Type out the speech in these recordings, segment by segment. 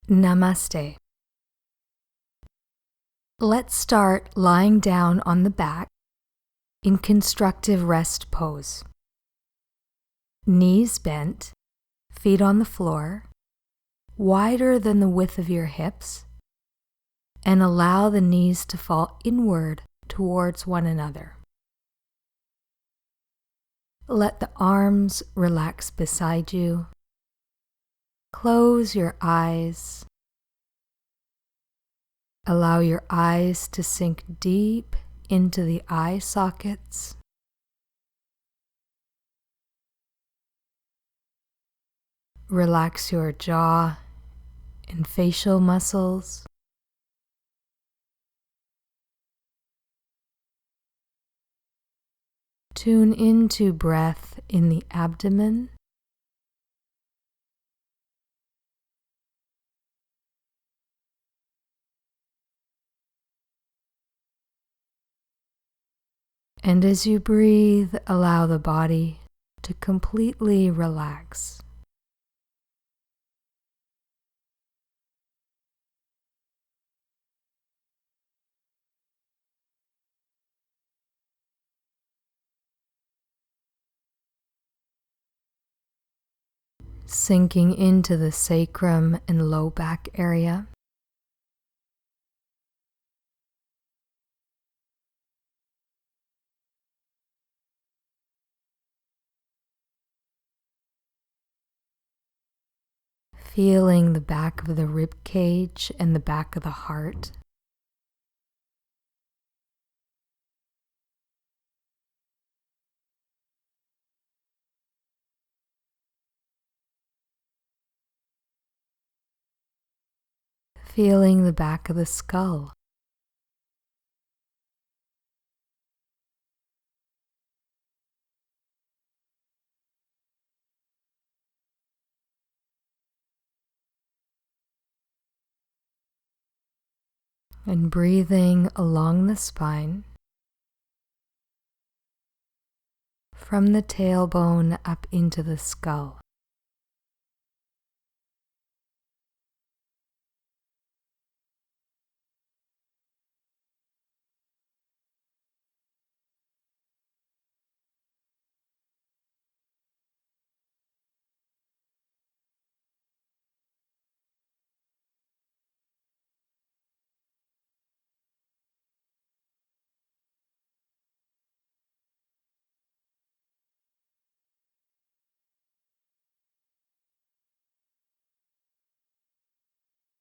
Namaste. Let's start lying down on the back in constructive rest pose. Knees bent, feet on the floor, wider than the width of your hips, and allow the knees to fall inward towards one another. Let the arms relax beside you. Close your eyes. Allow your eyes to sink deep into the eye sockets. Relax your jaw and facial muscles. Tune into breath in the abdomen. And as you breathe, allow the body to completely relax. Sinking into the sacrum and low back area. Feeling the back of the rib cage and the back of the heart. Feeling the back of the skull. And breathing along the spine, from the tailbone up into the skull.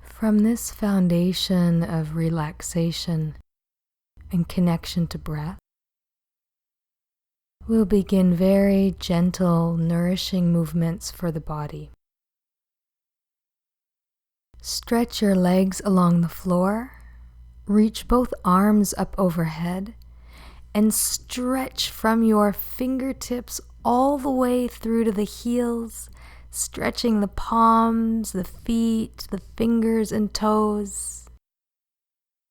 From this foundation of relaxation and connection to breath, we'll begin very gentle, nourishing movements for the body. Stretch your legs along the floor, reach both arms up overhead, and stretch from your fingertips all the way through to the heels, stretching the palms, the feet, the fingers and toes,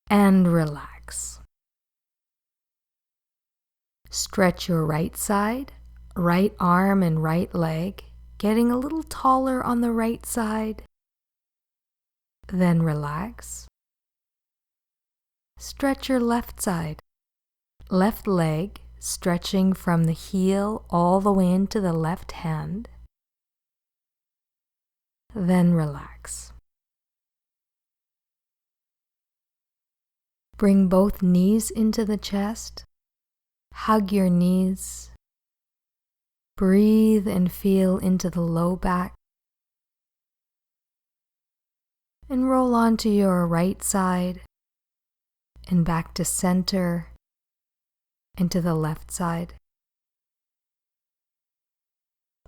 and relax. Stretch your right side, right arm and right leg, getting a little taller on the right side. Then relax. Stretch your left side, left leg, stretching from the heel all the way into the left hand. Then relax. Bring both knees into the chest. Hug your knees. Breathe and feel into the low back. And roll onto your right side and back to center and to the left side.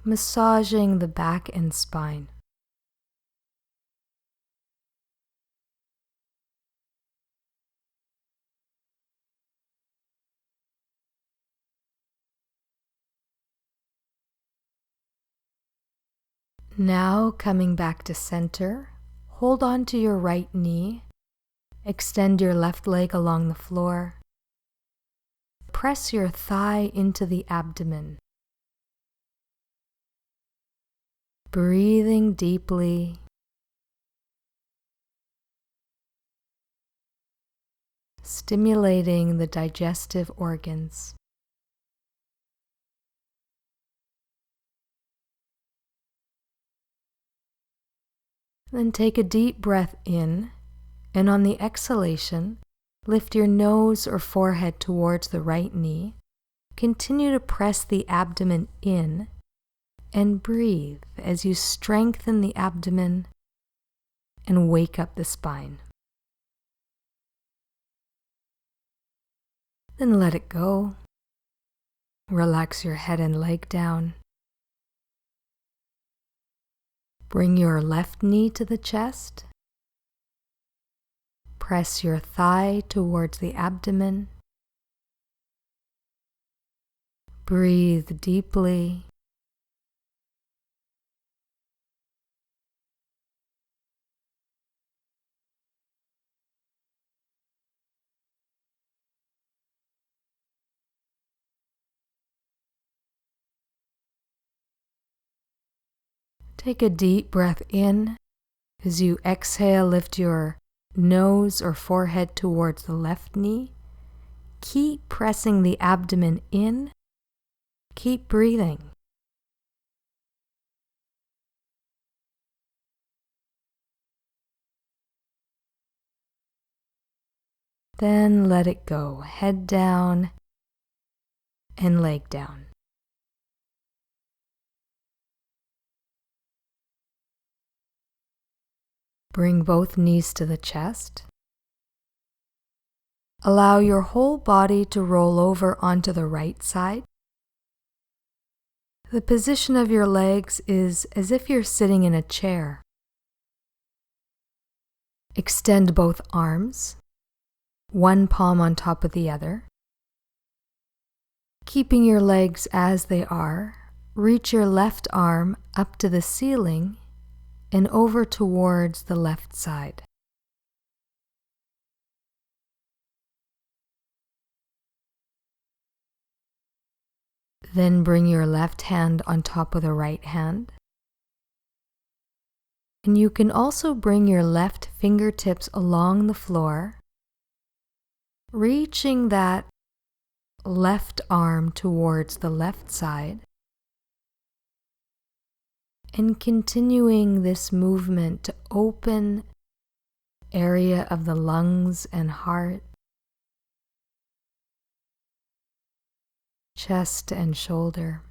Massaging the back and spine. Now coming back to center, hold on to your right knee, extend your left leg along the floor, press your thigh into the abdomen. Breathing deeply stimulating the digestive organs. Then take a deep breath in, and on the exhalation, lift your nose or forehead towards the right knee. Continue to press the abdomen in and breathe as you strengthen the abdomen and wake up the spine. Then let it go. Relax your head and leg down. Bring your left knee to the chest. Press your thigh towards the abdomen. Breathe deeply. Take a deep breath in. As you exhale, lift your nose or forehead towards the left knee. Keep pressing the abdomen in. Keep breathing. Then let it go. Head down and leg down. Bring both knees to the chest. Allow your whole body to roll over onto the right side. The position of your legs is as if you're sitting in a chair. Extend both arms, one palm on top of the other. Keeping your legs as they are, reach your left arm up to the ceiling and over towards the left side. Then bring your left hand on top of the right hand. And you can also bring your left fingertips along the floor, reaching that left arm towards the left side, and continuing this movement to open area of the lungs and heart, chest and shoulder.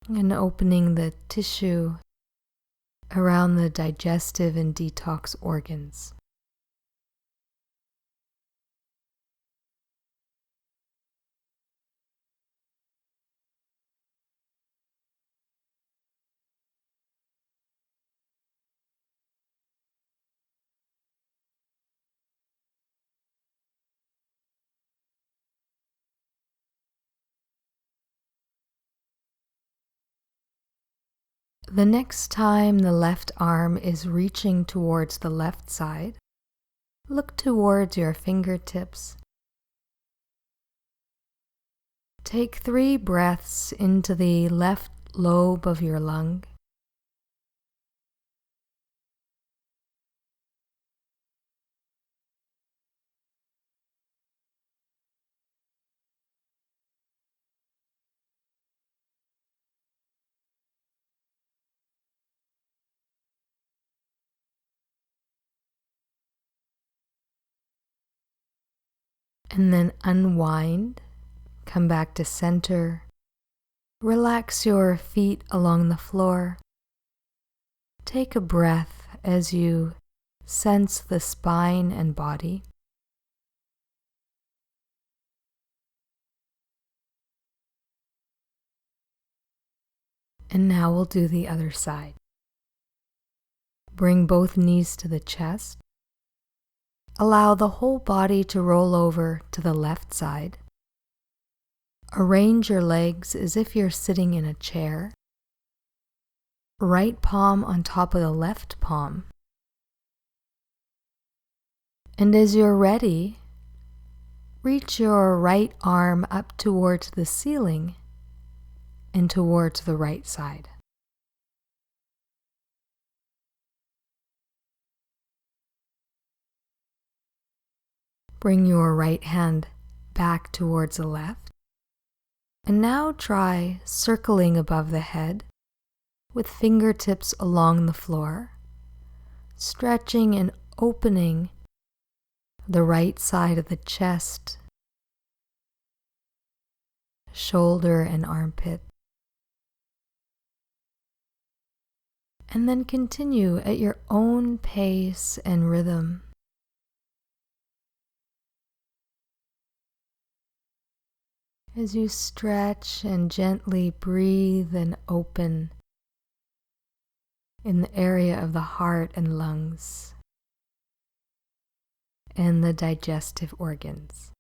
And opening the tissue around the digestive and detox organs. The next time the left arm is reaching towards the left side, look towards your fingertips. Take 3 breaths into the left lobe of your lung. And then unwind, come back to center, relax your feet along the floor. Take a breath as you sense the spine and body. And now we'll do the other side. Bring both knees to the chest. Allow the whole body to roll over to the left side. Arrange your legs as if you're sitting in a chair. Right palm on top of the left palm. And as you're ready, reach your right arm up towards the ceiling and towards the right side. Bring your right hand back towards the left. And now try circling above the head with fingertips along the floor, stretching and opening the right side of the chest, shoulder and armpit. And then continue at your own pace and rhythm. As you stretch and gently breathe and open in the area of the heart and lungs and the digestive organs.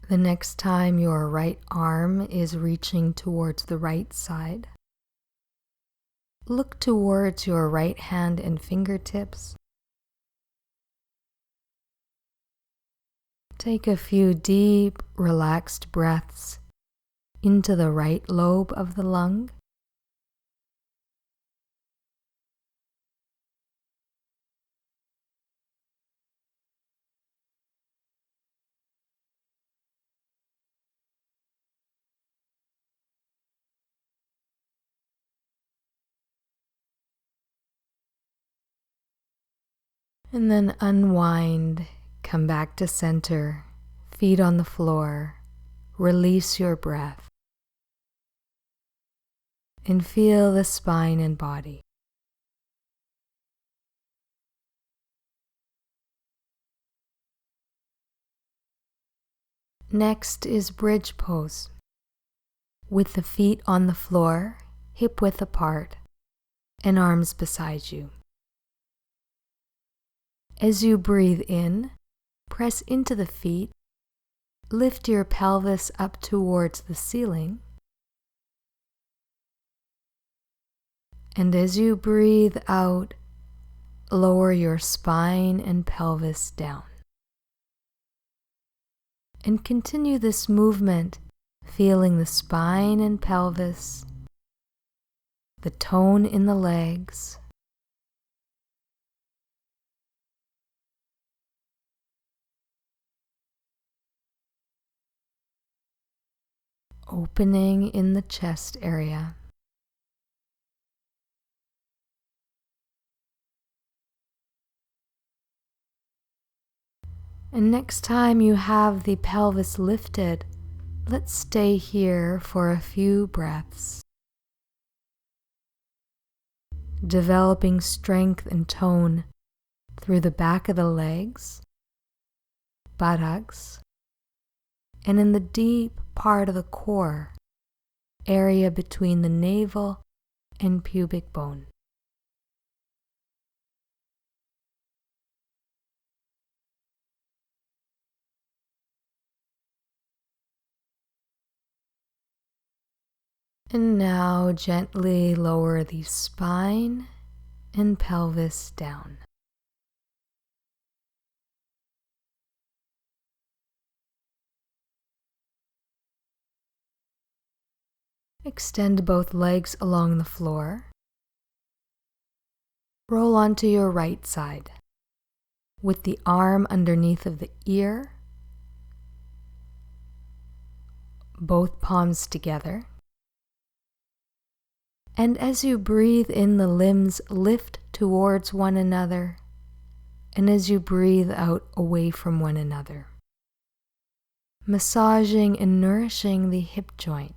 The next time your right arm is reaching towards the right side, look towards your right hand and fingertips. Take a few deep, relaxed breaths into the right lobe of the lung. And then unwind, come back to center, feet on the floor, release your breath, and feel the spine and body. Next is bridge pose, with the feet on the floor, hip width apart, and arms beside you. As you breathe in, press into the feet, lift your pelvis up towards the ceiling, and as you breathe out, lower your spine and pelvis down. And continue this movement, feeling the spine and pelvis, the tone in the legs, opening in the chest area. And next time you have the pelvis lifted, let's stay here for a few breaths, developing strength and tone through the back of the legs, buttocks, and in the deep part of the core, area between the navel and pubic bone. And now gently lower the spine and pelvis down. Extend both legs along the floor. Roll onto your right side with the arm underneath of the ear, both palms together. And as you breathe in, the limbs lift towards one another, and as you breathe out, away from one another, massaging and nourishing the hip joint.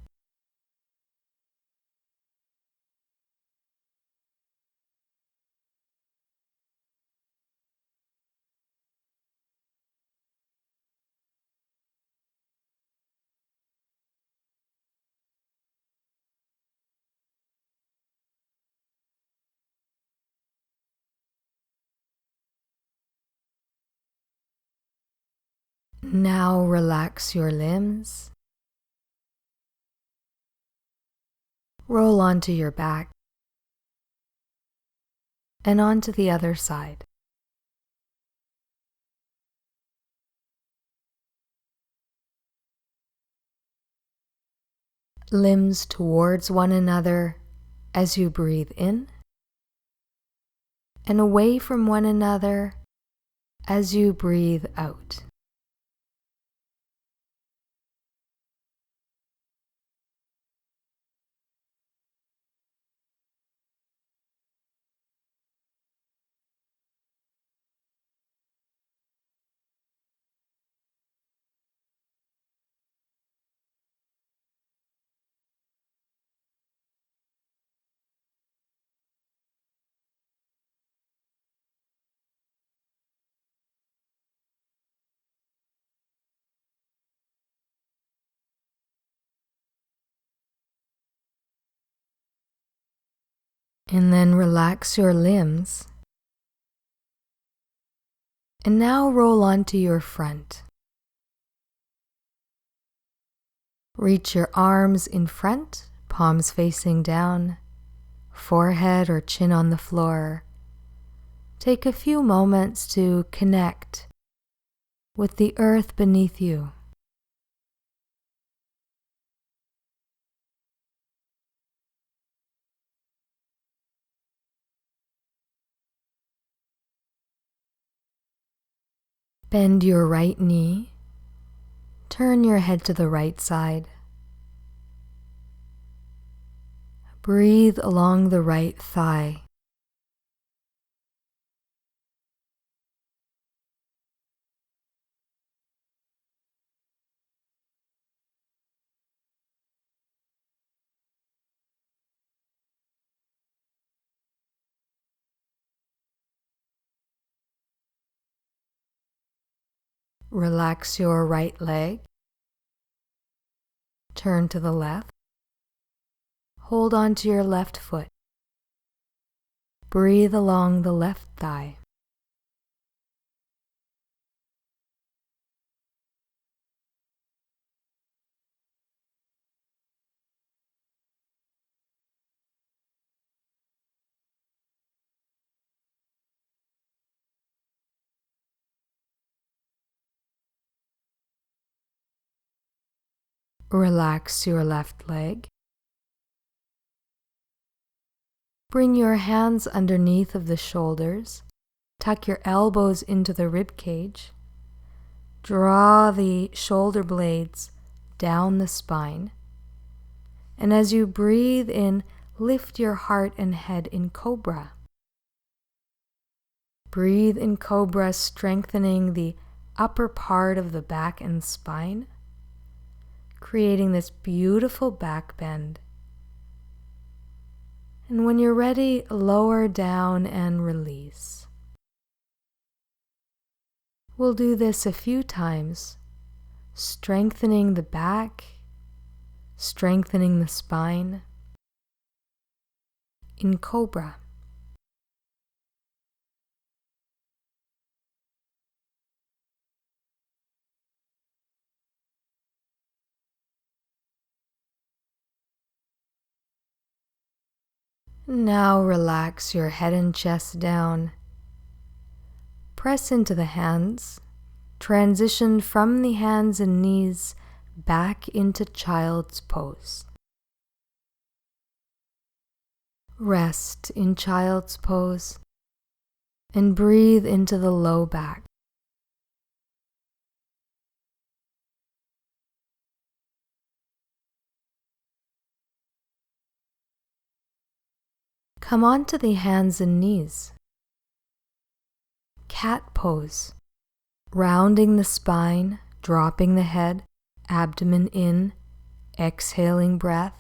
Now relax your limbs. Roll onto your back and onto the other side. Limbs towards one another as you breathe in, and away from one another as you breathe out. And then relax your limbs. And now roll onto your front. Reach your arms in front, palms facing down, forehead or chin on the floor. Take a few moments to connect with the earth beneath you. Bend your right knee. Turn your head to the right side. Breathe along the right thigh. Relax your right leg. Turn to the left. Hold on to your left foot. Breathe along the left thigh. Relax your left leg. Bring your hands underneath of the shoulders. Tuck your elbows into the rib cage. Draw the shoulder blades down the spine. And as you breathe in, lift your heart and head in cobra. Breathe in cobra, strengthening the upper part of the back and spine, creating this beautiful back bend. And when you're ready, lower down and release. We'll do this a few times, strengthening the back, strengthening the spine in cobra. Now relax your head and chest down. Press into the hands. Transition from the hands and knees back into child's pose. Rest in child's pose and breathe into the low back. Come onto the hands and knees. Cat pose. Rounding the spine, dropping the head, abdomen in, exhaling breath.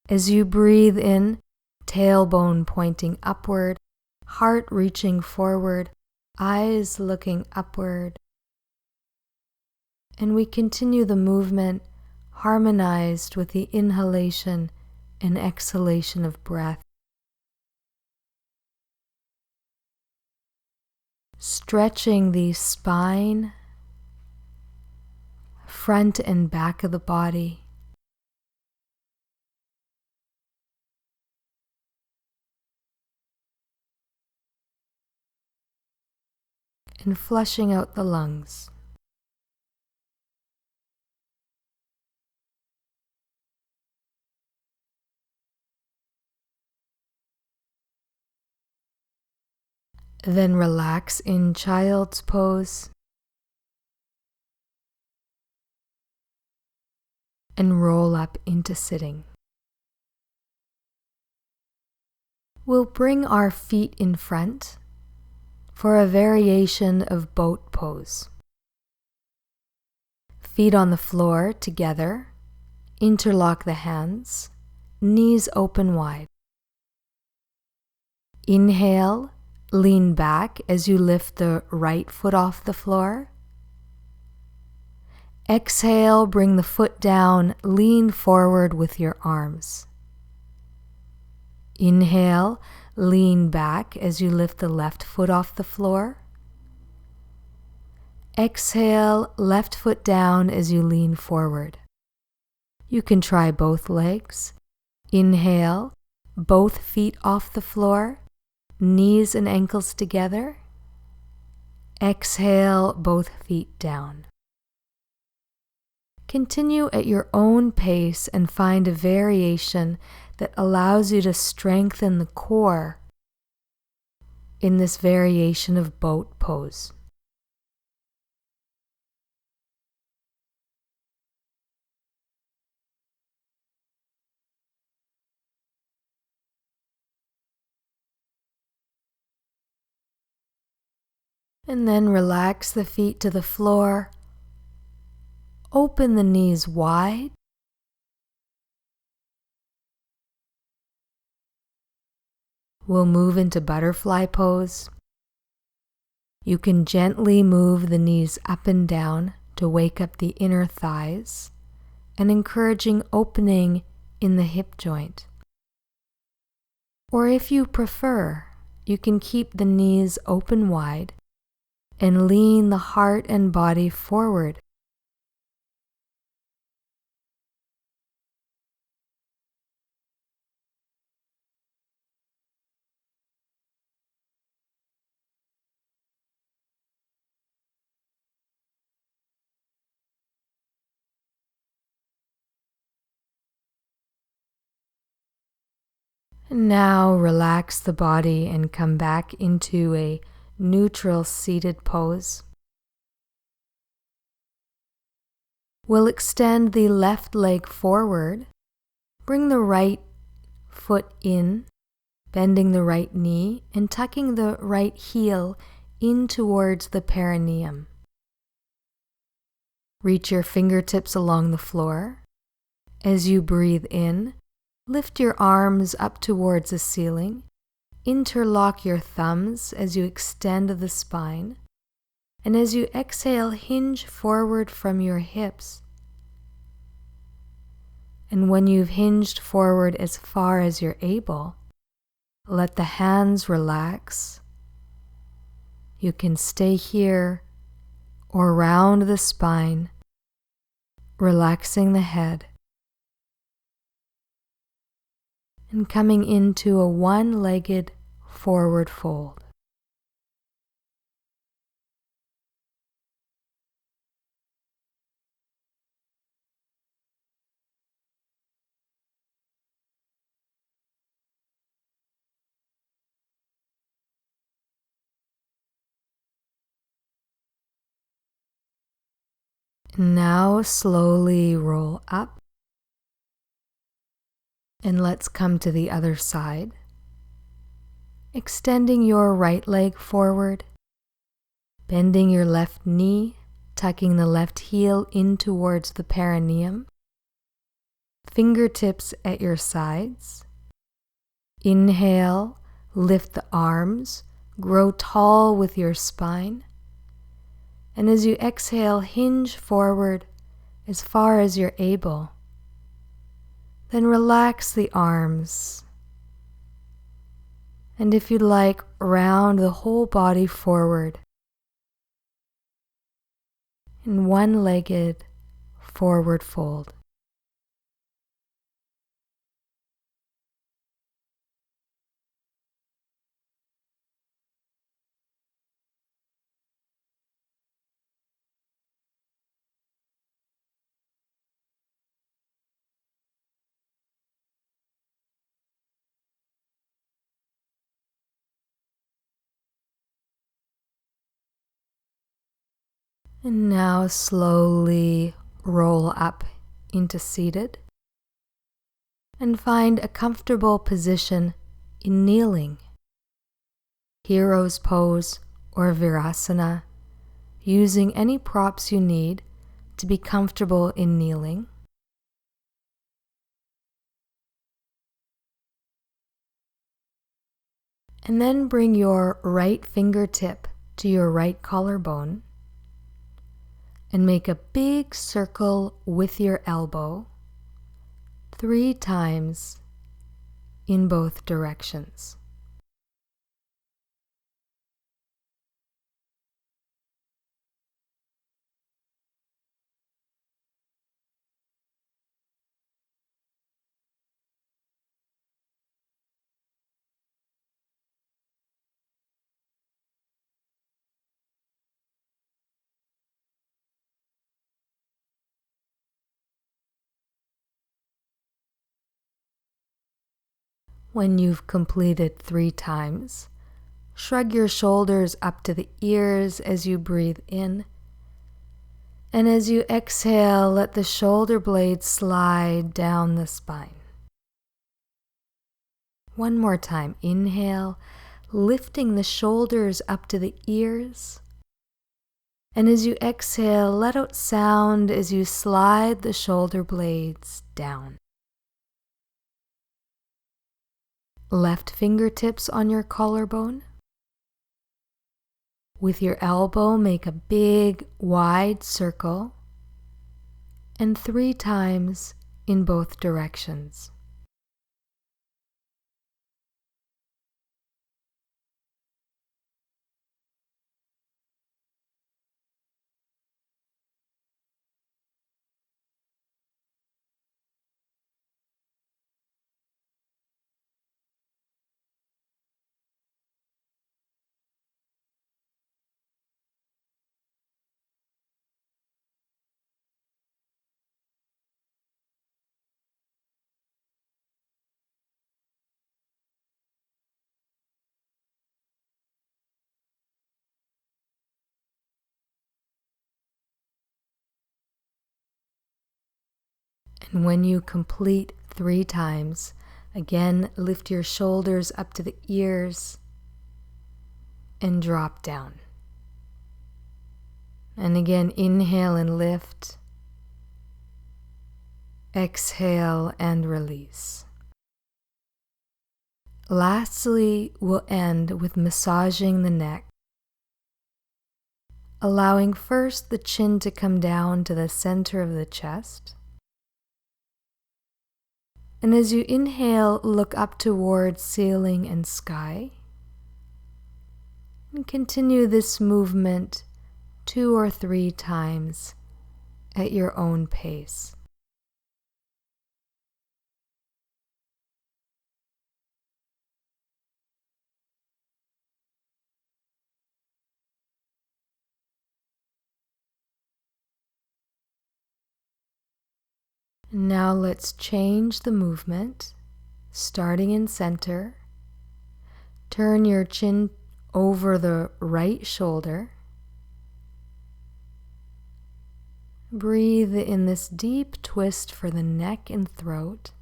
As you breathe in, tailbone pointing upward, heart reaching forward, eyes looking upward. And we continue the movement harmonized with the inhalation and exhalation of breath. Stretching the spine, front and back of the body. And flushing out the lungs. Then relax in child's pose and roll up into sitting. We'll bring our feet in front for a variation of boat pose. Feet on the floor together, interlock the hands, knees open wide. Inhale, lean back as you lift the right foot off the floor. Exhale, bring the foot down, lean forward with your arms. Inhale, lean back as you lift the left foot off the floor. Exhale, left foot down as you lean forward. You can try both legs. Inhale, both feet off the floor, knees and ankles together. Exhale, both feet down. Continue at your own pace and find a variation that allows you to strengthen the core in this variation of boat pose. And then relax the feet to the floor. Open the knees wide. We'll move into butterfly pose. You can gently move the knees up and down to wake up the inner thighs and encouraging opening in the hip joint. Or if you prefer, you can keep the knees open wide and lean the heart and body forward. And now relax the body and come back into a neutral seated pose. We'll extend the left leg forward, bring the right foot in, bending the right knee and tucking the right heel in towards the perineum. Reach your fingertips along the floor. As you breathe in, lift your arms up towards the ceiling. Interlock your thumbs as you extend the spine. And as you exhale, hinge forward from your hips. And when you've hinged forward as far as you're able, let the hands relax. You can stay here or round the spine, relaxing the head. And coming into a one-legged forward fold. Now slowly roll up. And let's come to the other side. Extending your right leg forward, bending your left knee, tucking the left heel in towards the perineum. Fingertips at your sides. Inhale, lift the arms, grow tall with your spine. And as you exhale, hinge forward as far as you're able. Then relax the arms. And if you'd like, round the whole body forward in one-legged forward fold. And now slowly roll up into seated and find a comfortable position in kneeling, hero's pose or virasana, using any props you need to be comfortable in kneeling. And then bring your right fingertip to your right collarbone and make a big circle with your elbow 3 times in both directions. When you've completed 3 times, shrug your shoulders up to the ears as you breathe in. And as you exhale, let the shoulder blades slide down the spine. One more time. Inhale, lifting the shoulders up to the ears. And as you exhale, let out sound as you slide the shoulder blades down. Left fingertips on your collarbone. With your elbow, make a big, wide circle and 3 times in both directions. And when you complete 3 times, again, lift your shoulders up to the ears and drop down. And again, inhale and lift. Exhale and release. Lastly, we'll end with massaging the neck, allowing first the chin to come down to the center of the chest. And as you inhale, look up towards ceiling and sky. And continue this movement 2 or 3 times at your own pace. Now let's change the movement, starting in center. Turn your chin over the right shoulder. Breathe in this deep twist for the neck and throat.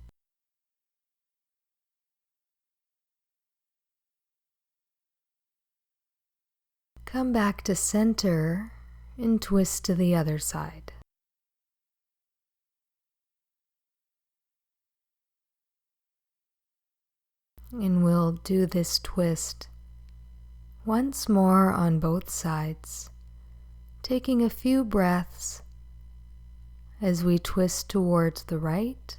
Come back to center and twist to the other side. And we'll do this twist once more on both sides, taking a few breaths as we twist towards the right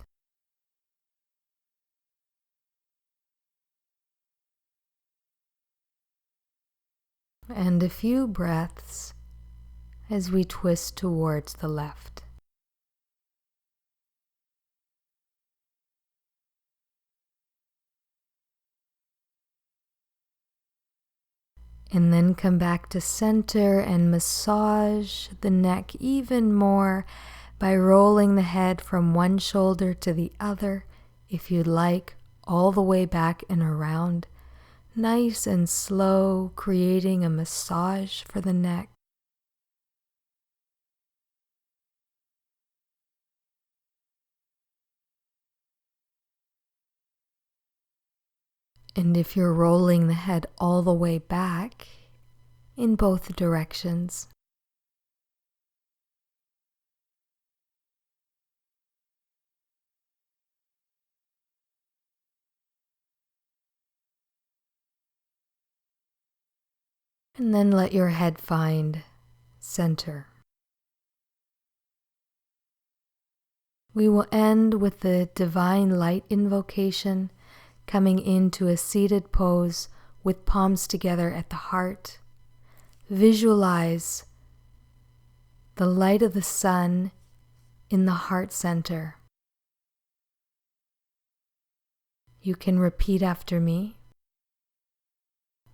and a few breaths as we twist towards the left. And then come back to center and massage the neck even more by rolling the head from one shoulder to the other, if you'd like, all the way back and around. Nice and slow, creating a massage for the neck. And if you're rolling the head all the way back in both directions, and then let your head find center. We will end with the divine light invocation, coming into a seated pose with palms together at the heart. Visualize the light of the sun in the heart center. You can repeat after me.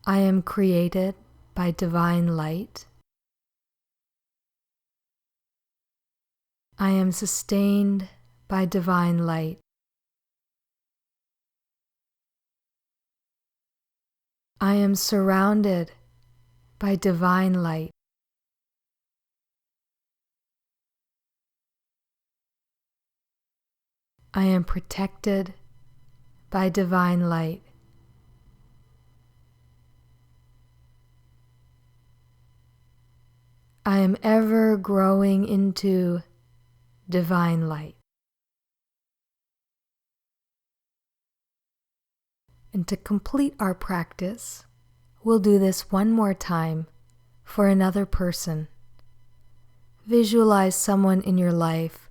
I am created by divine light. I am sustained by divine light. I am surrounded by divine light. I am protected by divine light. I am ever growing into divine light. And to complete our practice, we'll do this one more time for another person. Visualize someone in your life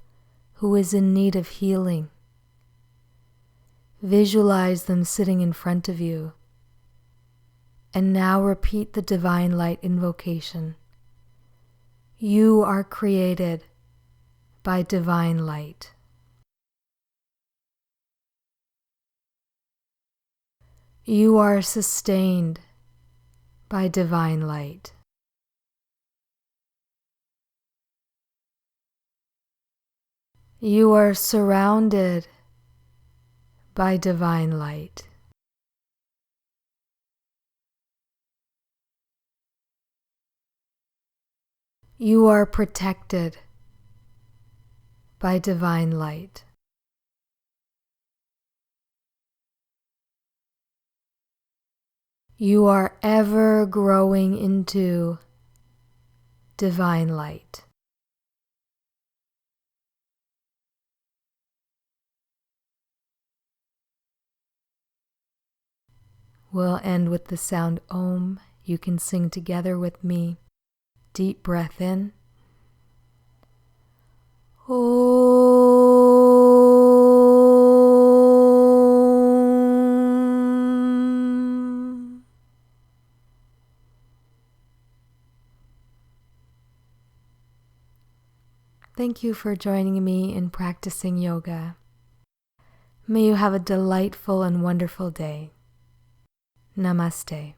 who is in need of healing. Visualize them sitting in front of you. And now repeat the divine light invocation. You are created by divine light. You are sustained by divine light. You are surrounded by divine light. You are protected by divine light. You are ever growing into divine light. We'll end with the sound Om. You can sing together with me. Deep breath in. Om. Thank you for joining me in practicing yoga. May you have a delightful and wonderful day. Namaste.